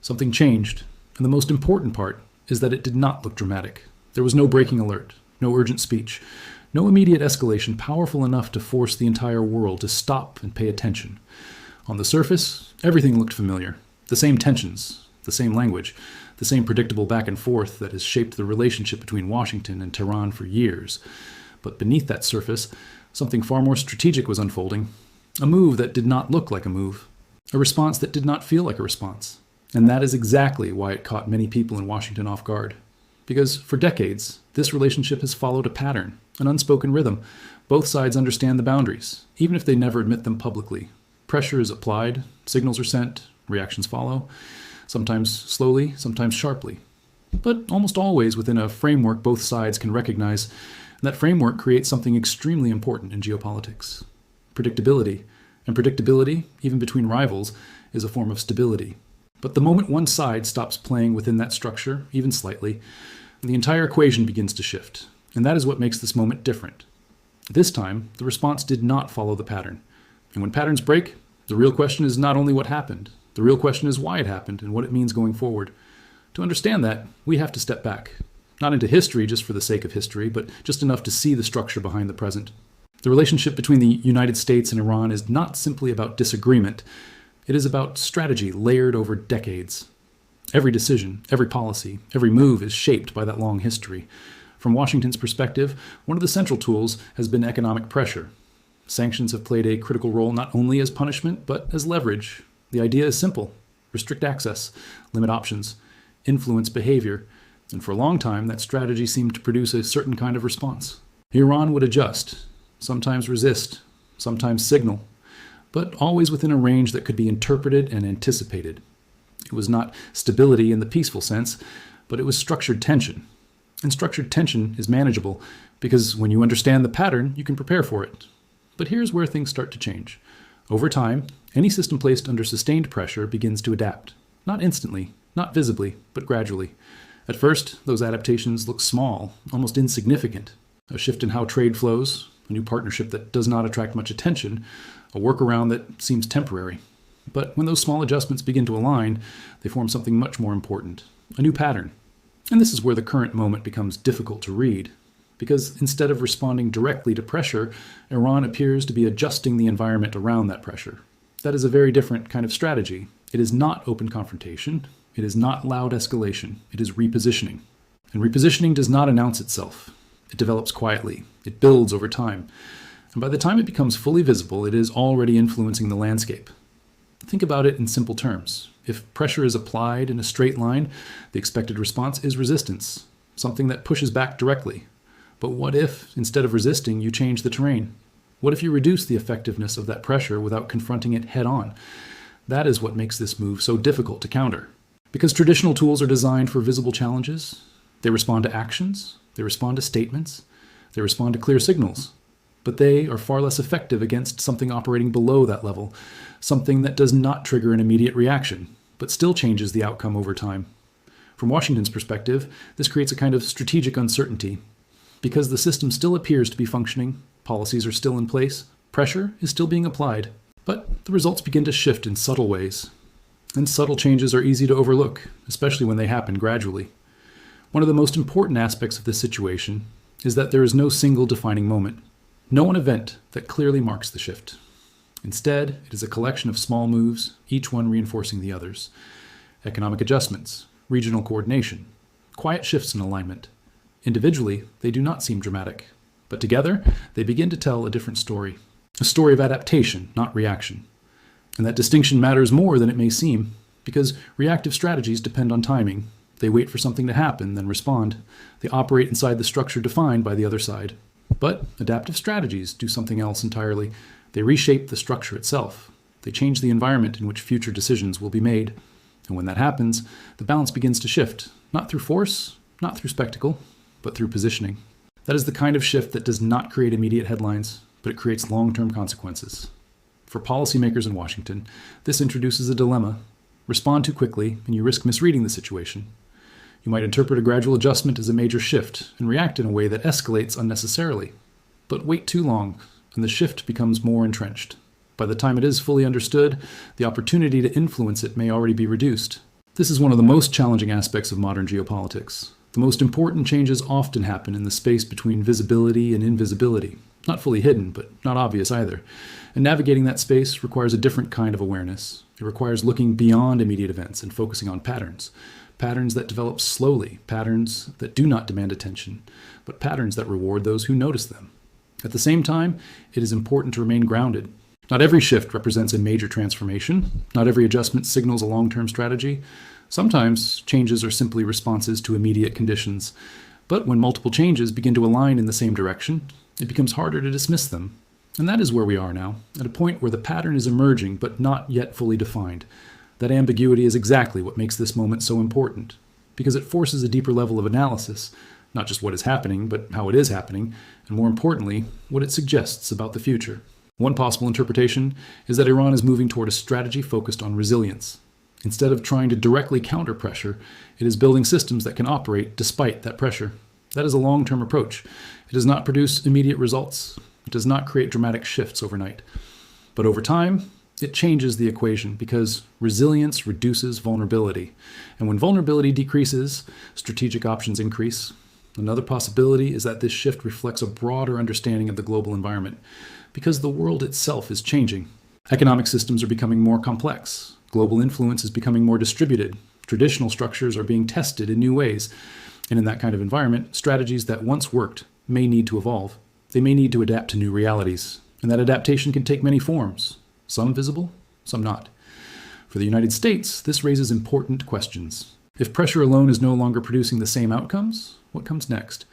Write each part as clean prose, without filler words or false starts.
Something changed, and the most important part is that it did not look dramatic. There was no breaking alert, no urgent speech, no immediate escalation powerful enough to force the entire world to stop and pay attention. On the surface, everything looked familiar. The same tensions, the same language, the same predictable back and forth that has shaped the relationship between Washington and Tehran for years. But beneath that surface, something far more strategic was unfolding. A move that did not look like a move. A response that did not feel like a response. And that is exactly why it caught many people in Washington off guard. Because for decades, this relationship has followed a pattern, an unspoken rhythm. Both sides understand the boundaries, even if they never admit them publicly. Pressure is applied, signals are sent, reactions follow, sometimes slowly, sometimes sharply. But almost always within a framework both sides can recognize, and that framework creates something extremely important in geopolitics. Predictability. And predictability, even between rivals, is a form of stability. But the moment one side stops playing within that structure, even slightly, the entire equation begins to shift. And that is what makes this moment different. This time, the response did not follow the pattern. And when patterns break, the real question is not only what happened, the real question is why it happened and what it means going forward. To understand that, we have to step back. Not into history just for the sake of history, but just enough to see the structure behind the present. The relationship between the United States and Iran is not simply about disagreement. It is about strategy layered over decades. Every decision, every policy, every move is shaped by that long history. From Washington's perspective, one of the central tools has been economic pressure. Sanctions have played a critical role not only as punishment, but as leverage. The idea is simple. Restrict access, limit options, influence behavior. And for a long time, that strategy seemed to produce a certain kind of response. Iran would adjust, sometimes resist, sometimes signal, but always within a range that could be interpreted and anticipated. It was not stability in the peaceful sense, but it was structured tension. And structured tension is manageable because when you understand the pattern, you can prepare for it. But here's where things start to change. Over time, any system placed under sustained pressure begins to adapt. Not instantly, not visibly, but gradually. At first, those adaptations look small, almost insignificant. A shift in how trade flows, a new partnership that does not attract much attention, a workaround that seems temporary. But when those small adjustments begin to align, they form something much more important, a new pattern. And this is where the current moment becomes difficult to read. Because instead of responding directly to pressure, Iran appears to be adjusting the environment around that pressure. That is a very different kind of strategy. It is not open confrontation. It is not loud escalation. It is repositioning. And repositioning does not announce itself. It develops quietly. It builds over time. And by the time it becomes fully visible, it is already influencing the landscape. Think about it in simple terms. If pressure is applied in a straight line, the expected response is resistance, something that pushes back directly. But what if, instead of resisting, you change the terrain? What if you reduce the effectiveness of that pressure without confronting it head on? That is what makes this move so difficult to counter. Because traditional tools are designed for visible challenges. They respond to actions, they respond to statements, they respond to clear signals. But they are far less effective against something operating below that level, something that does not trigger an immediate reaction, but still changes the outcome over time. From Washington's perspective, this creates a kind of strategic uncertainty. Because the system still appears to be functioning, policies are still in place, pressure is still being applied, but the results begin to shift in subtle ways. And subtle changes are easy to overlook, especially when they happen gradually. One of the most important aspects of this situation is that there is no single defining moment, no one event that clearly marks the shift. Instead, it is a collection of small moves, each one reinforcing the others. Economic adjustments, regional coordination, quiet shifts in alignment. Individually, they do not seem dramatic, but together, they begin to tell a different story. A story of adaptation, not reaction. And that distinction matters more than it may seem, because reactive strategies depend on timing. They wait for something to happen, then respond. They operate inside the structure defined by the other side. But adaptive strategies do something else entirely. They reshape the structure itself. They change the environment in which future decisions will be made. And when that happens, the balance begins to shift, not through force, not through spectacle, but through positioning. That is the kind of shift that does not create immediate headlines, but it creates long-term consequences. For policymakers in Washington, this introduces a dilemma. Respond too quickly, and you risk misreading the situation. You might interpret a gradual adjustment as a major shift and react in a way that escalates unnecessarily. But wait too long, and the shift becomes more entrenched. By the time it is fully understood, the opportunity to influence it may already be reduced. This is one of the most challenging aspects of modern geopolitics. The most important changes often happen in the space between visibility and invisibility. Not fully hidden, but not obvious either. And navigating that space requires a different kind of awareness. It requires looking beyond immediate events and focusing on patterns. Patterns that develop slowly, patterns that do not demand attention, but patterns that reward those who notice them. At the same time, it is important to remain grounded. Not every shift represents a major transformation. Not every adjustment signals a long-term strategy. Sometimes changes are simply responses to immediate conditions. But when multiple changes begin to align in the same direction, it becomes harder to dismiss them. And that is where we are now, at a point where the pattern is emerging but not yet fully defined. That ambiguity is exactly what makes this moment so important, because it forces a deeper level of analysis, not just what is happening, but how it is happening, and more importantly, what it suggests about the future. One possible interpretation is that Iran is moving toward a strategy focused on resilience. Instead of trying to directly counter pressure, it is building systems that can operate despite that pressure. That is a long-term approach. It does not produce immediate results. It does not create dramatic shifts overnight. But over time, it changes the equation because resilience reduces vulnerability. And when vulnerability decreases, strategic options increase. Another possibility is that this shift reflects a broader understanding of the global environment, because the world itself is changing. Economic systems are becoming more complex. Global influence is becoming more distributed. Traditional structures are being tested in new ways. And in that kind of environment, strategies that once worked may need to evolve. They may need to adapt to new realities. And that adaptation can take many forms. Some visible, some not. For the United States, this raises important questions. If pressure alone is no longer producing the same outcomes, what comes next?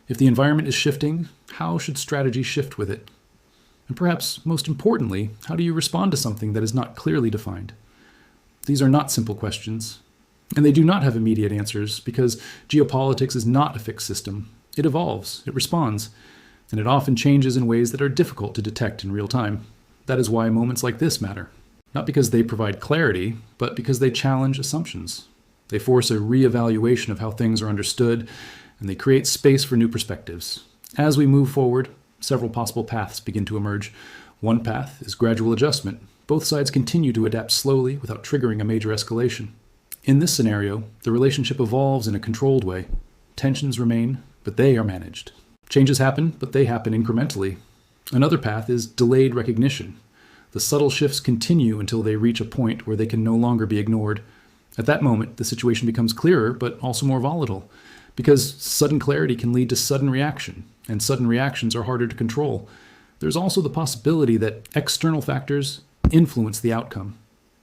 If the environment is shifting, how should strategy shift with it? And perhaps most importantly, how do you respond to something that is not clearly defined? These are not simple questions, and they do not have immediate answers because geopolitics is not a fixed system. It evolves, it responds, and it often changes in ways that are difficult to detect in real time. That is why moments like this matter. Not because they provide clarity, but because they challenge assumptions. They force a reevaluation of how things are understood, and they create space for new perspectives. As we move forward, several possible paths begin to emerge. One path is gradual adjustment. Both sides continue to adapt slowly without triggering a major escalation. In this scenario, the relationship evolves in a controlled way. Tensions remain, but they are managed. Changes happen, but they happen incrementally. Another path is delayed recognition. The subtle shifts continue until they reach a point where they can no longer be ignored. At that moment, the situation becomes clearer, but also more volatile, because sudden clarity can lead to sudden reaction, and sudden reactions are harder to control. There's also the possibility that external factors influence the outcome.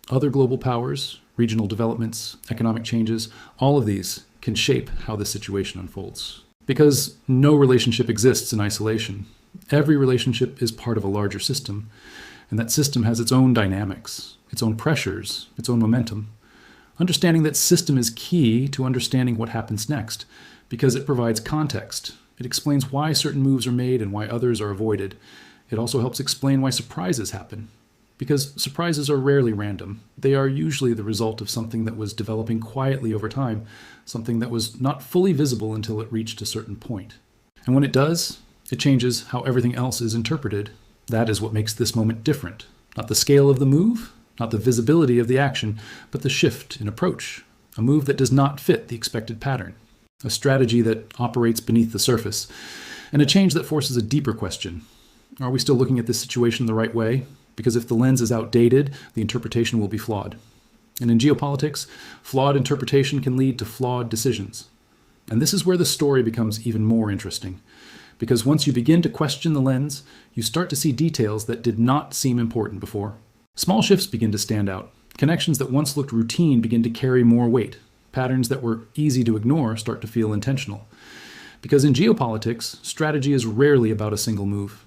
Other global powers, regional developments, economic changes, all of these can shape how the situation unfolds. Because no relationship exists in isolation. Every relationship is part of a larger system, and that system has its own dynamics, its own pressures, its own momentum. Understanding that system is key to understanding what happens next, because it provides context. It explains why certain moves are made and why others are avoided. It also helps explain why surprises happen, because surprises are rarely random. They are usually the result of something that was developing quietly over time, something that was not fully visible until it reached a certain point. And when it does, it changes how everything else is interpreted. That is what makes this moment different. Not the scale of the move, not the visibility of the action, but the shift in approach. A move that does not fit the expected pattern. A strategy that operates beneath the surface. And a change that forces a deeper question. Are we still looking at this situation the right way? Because if the lens is outdated, the interpretation will be flawed. And in geopolitics, flawed interpretation can lead to flawed decisions. And this is where the story becomes even more interesting. Because once you begin to question the lens, you start to see details that did not seem important before. Small shifts begin to stand out. Connections that once looked routine begin to carry more weight. Patterns that were easy to ignore start to feel intentional. Because in geopolitics, strategy is rarely about a single move.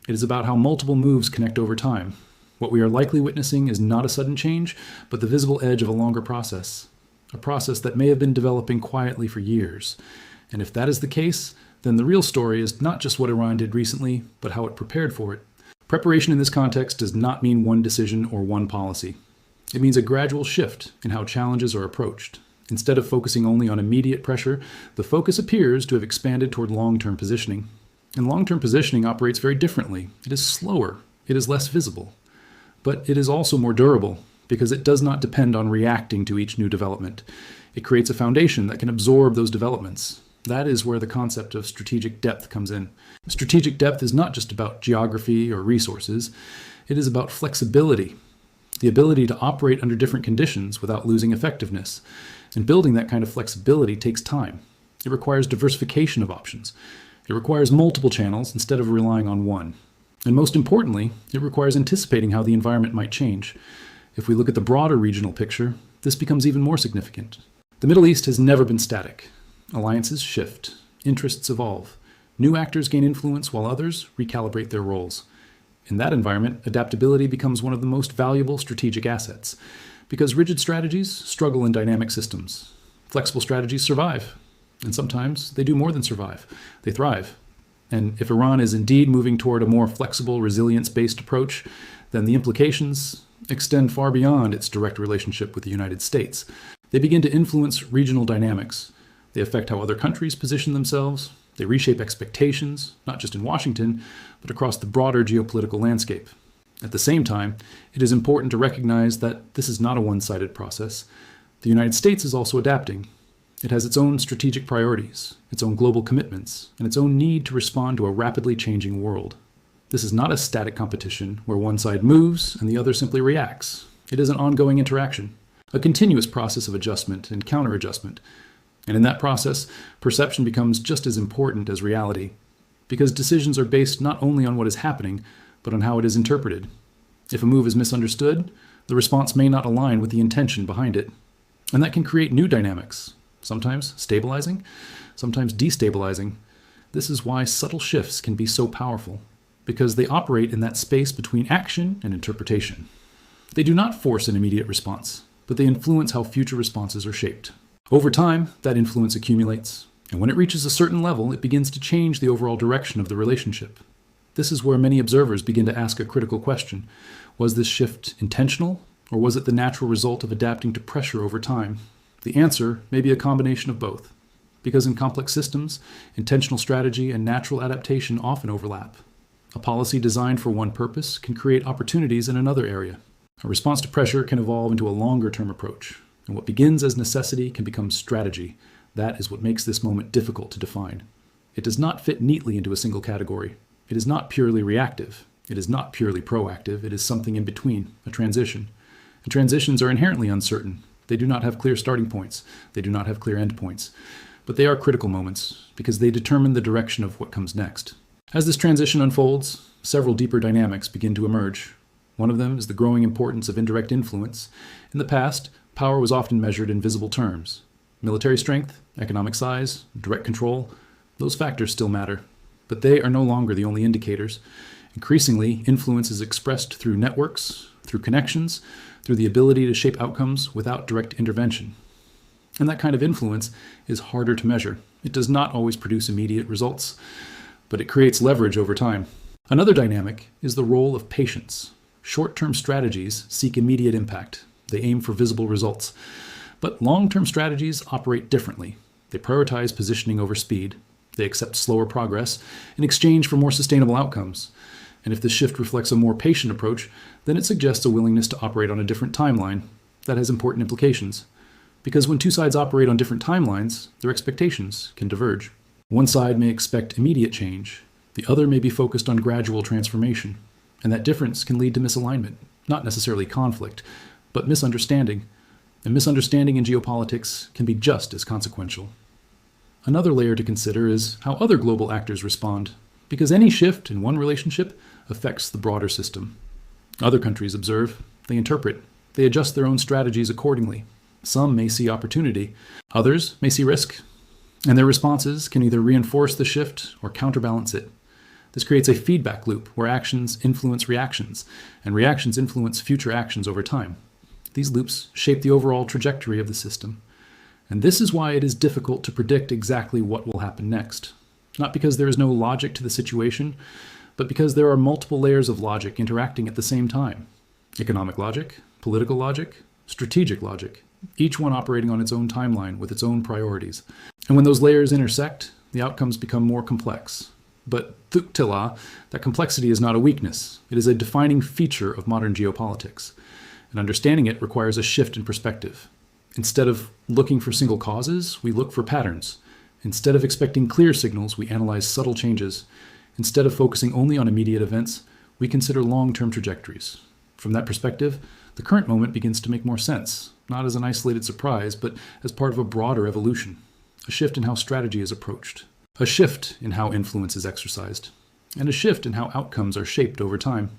It is about how multiple moves connect over time. What we are likely witnessing is not a sudden change, but the visible edge of a longer process. A process that may have been developing quietly for years. And if that is the case, then the real story is not just what Iran did recently, but how it prepared for it. Preparation in this context does not mean one decision or one policy. It means a gradual shift in how challenges are approached. Instead of focusing only on immediate pressure, the focus appears to have expanded toward long-term positioning. And long-term positioning operates very differently. It is slower, it is less visible, but it is also more durable, because it does not depend on reacting to each new development. It creates a foundation that can absorb those developments. That is where the concept of strategic depth comes in. Strategic depth is not just about geography or resources. It is about flexibility, the ability to operate under different conditions without losing effectiveness. And building that kind of flexibility takes time. It requires diversification of options. It requires multiple channels instead of relying on one. And most importantly, it requires anticipating how the environment might change. If we look at the broader regional picture, this becomes even more significant. The Middle East has never been static. Alliances shift, interests evolve, new actors gain influence while others recalibrate their roles. In that environment, adaptability becomes one of the most valuable strategic assets, because rigid strategies struggle in dynamic systems. Flexible strategies survive, and sometimes they do more than survive. They thrive. And if Iran is indeed moving toward a more flexible, resilience-based approach, then the implications extend far beyond its direct relationship with the United States. They begin to influence regional dynamics. They affect how other countries position themselves. They reshape expectations, not just in Washington, but across the broader geopolitical landscape. At the same time, it is important to recognize that this is not a one-sided process. The United States is also adapting. It has its own strategic priorities, its own global commitments, and its own need to respond to a rapidly changing world. This is not a static competition where one side moves and the other simply reacts. It is an ongoing interaction, a continuous process of adjustment and counter-adjustment. And in that process, perception becomes just as important as reality, because decisions are based not only on what is happening, but on how it is interpreted. If a move is misunderstood, the response may not align with the intention behind it. And that can create new dynamics, sometimes stabilizing, sometimes destabilizing. This is why subtle shifts can be so powerful, because they operate in that space between action and interpretation. They do not force an immediate response, but they influence how future responses are shaped. Over time, that influence accumulates, and when it reaches a certain level, it begins to change the overall direction of the relationship. This is where many observers begin to ask a critical question. Was this shift intentional, or was it the natural result of adapting to pressure over time? The answer may be a combination of both, because in complex systems, intentional strategy and natural adaptation often overlap. A policy designed for one purpose can create opportunities in another area. A response to pressure can evolve into a longer-term approach, and what begins as necessity can become strategy. That is what makes this moment difficult to define. It does not fit neatly into a single category. It is not purely reactive. It is not purely proactive. It is something in between, a transition. And transitions are inherently uncertain. They do not have clear starting points. They do not have clear end points. But they are critical moments, because they determine the direction of what comes next. As this transition unfolds, several deeper dynamics begin to emerge. One of them is the growing importance of indirect influence. In the past, power was often measured in visible terms. Military strength, economic size, direct control, those factors still matter. But they are no longer the only indicators. Increasingly, influence is expressed through networks, through connections, through the ability to shape outcomes without direct intervention. And that kind of influence is harder to measure. It does not always produce immediate results, but it creates leverage over time. Another dynamic is the role of patience. Short-term strategies seek immediate impact. They aim for visible results. But long-term strategies operate differently. They prioritize positioning over speed. They accept slower progress in exchange for more sustainable outcomes. And if this shift reflects a more patient approach, then it suggests a willingness to operate on a different timeline. That has important implications. Because when two sides operate on different timelines, their expectations can diverge. One side may expect immediate change. The other may be focused on gradual transformation. And that difference can lead to misalignment, not necessarily conflict, but misunderstanding. And misunderstanding in geopolitics can be just as consequential. Another layer to consider is how other global actors respond, because any shift in one relationship affects the broader system. Other countries observe, they interpret, they adjust their own strategies accordingly. Some may see opportunity, others may see risk, and their responses can either reinforce the shift or counterbalance it. This creates a feedback loop where actions influence reactions, and reactions influence future actions over time. These loops shape the overall trajectory of the system. And this is why it is difficult to predict exactly what will happen next. Not because there is no logic to the situation, but because there are multiple layers of logic interacting at the same time. Economic logic, political logic, strategic logic, each one operating on its own timeline with its own priorities. And when those layers intersect, the outcomes become more complex. But that complexity is not a weakness. It is a defining feature of modern geopolitics. And understanding it requires a shift in perspective. Instead of looking for single causes, we look for patterns. Instead of expecting clear signals, we analyze subtle changes. Instead of focusing only on immediate events, we consider long-term trajectories. From that perspective, the current moment begins to make more sense, not as an isolated surprise, but as part of a broader evolution. A shift in how strategy is approached. A shift in how influence is exercised. And a shift in how outcomes are shaped over time.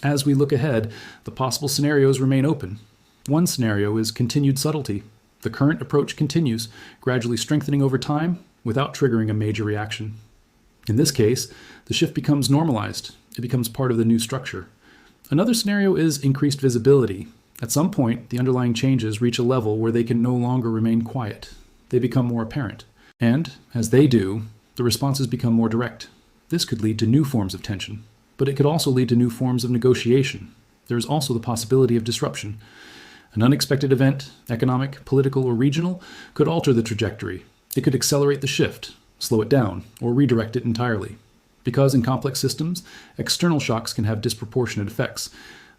As we look ahead, the possible scenarios remain open. One scenario is continued subtlety. The current approach continues, gradually strengthening over time without triggering a major reaction. In this case, the shift becomes normalized. It becomes part of the new structure. Another scenario is increased visibility. At some point, the underlying changes reach a level where they can no longer remain quiet. They become more apparent. And, as they do, the responses become more direct. This could lead to new forms of tension. But it could also lead to new forms of negotiation. There is also the possibility of disruption. An unexpected event, economic, political, or regional, could alter the trajectory. It could accelerate the shift, slow it down, or redirect it entirely. Because in complex systems, external shocks can have disproportionate effects.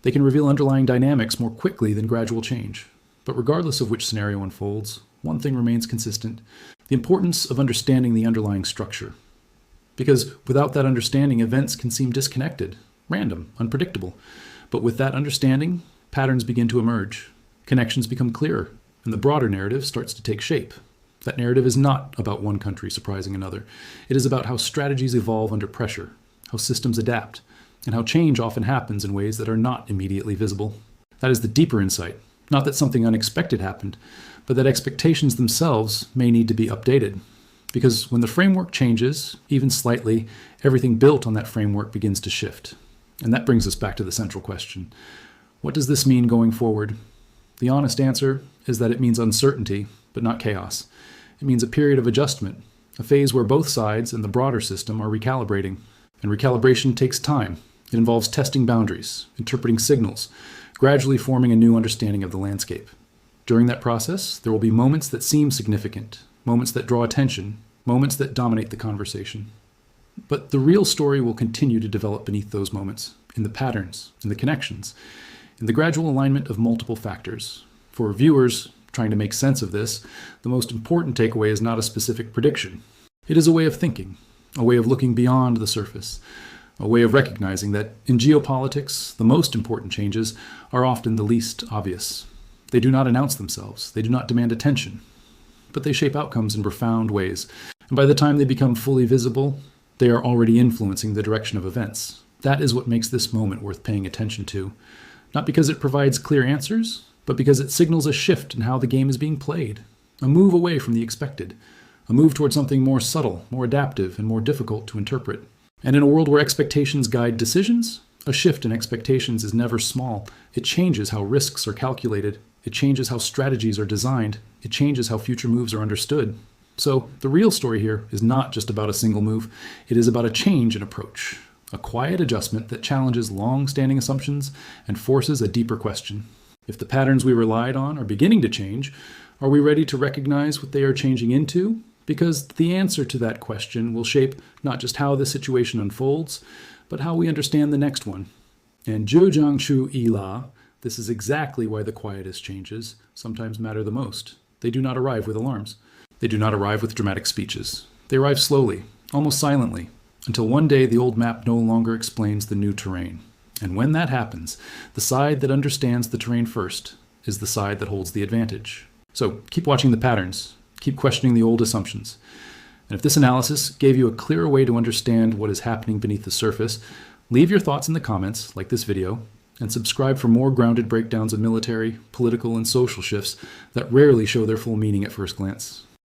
They can reveal underlying dynamics more quickly than gradual change. But regardless of which scenario unfolds, one thing remains consistent: the importance of understanding the underlying structure. Because without that understanding, events can seem disconnected, random, unpredictable. But with that understanding, patterns begin to emerge. Connections become clearer, and the broader narrative starts to take shape. That narrative is not about one country surprising another. It is about how strategies evolve under pressure, how systems adapt, and how change often happens in ways that are not immediately visible. That is the deeper insight. Not that something unexpected happened, but that expectations themselves may need to be updated. Because when the framework changes, even slightly, everything built on that framework begins to shift. And that brings us back to the central question. What does this mean going forward? The honest answer is that it means uncertainty, but not chaos. It means a period of adjustment, a phase where both sides and the broader system are recalibrating. And recalibration takes time. It involves testing boundaries, interpreting signals, gradually forming a new understanding of the landscape. During that process, there will be moments that seem significant, moments that draw attention, moments that dominate the conversation. But the real story will continue to develop beneath those moments, in the patterns, in the connections, in the gradual alignment of multiple factors. For viewers trying to make sense of this, the most important takeaway is not a specific prediction. It is a way of thinking, a way of looking beyond the surface, a way of recognizing that in geopolitics, the most important changes are often the least obvious. They do not announce themselves, they do not demand attention, but they shape outcomes in profound ways. And by the time they become fully visible, they are already influencing the direction of events. That is what makes this moment worth paying attention to. Not because it provides clear answers, but because it signals a shift in how the game is being played. A move away from the expected. A move toward something more subtle, more adaptive, and more difficult to interpret. And in a world where expectations guide decisions, a shift in expectations is never small. It changes how risks are calculated. It changes how strategies are designed. It changes how future moves are understood. So the real story here is not just about a single move. It is about a change in approach, a quiet adjustment that challenges long-standing assumptions and forces a deeper question. If the patterns we relied on are beginning to change, are we ready to recognize what they are changing into? Because the answer to that question will shape not just how the situation unfolds, but how we understand the next one. And Zhejiang Chu Ila, this is exactly why the quietest changes sometimes matter the most. They do not arrive with alarms. They do not arrive with dramatic speeches. They arrive slowly, almost silently, until one day the old map no longer explains the new terrain. And when that happens, the side that understands the terrain first is the side that holds the advantage. So keep watching the patterns. Keep questioning the old assumptions. And if this analysis gave you a clearer way to understand what is happening beneath the surface, leave your thoughts in the comments, like this video, and subscribe for more grounded breakdowns of military, political, and social shifts that rarely show their full meaning at first glance.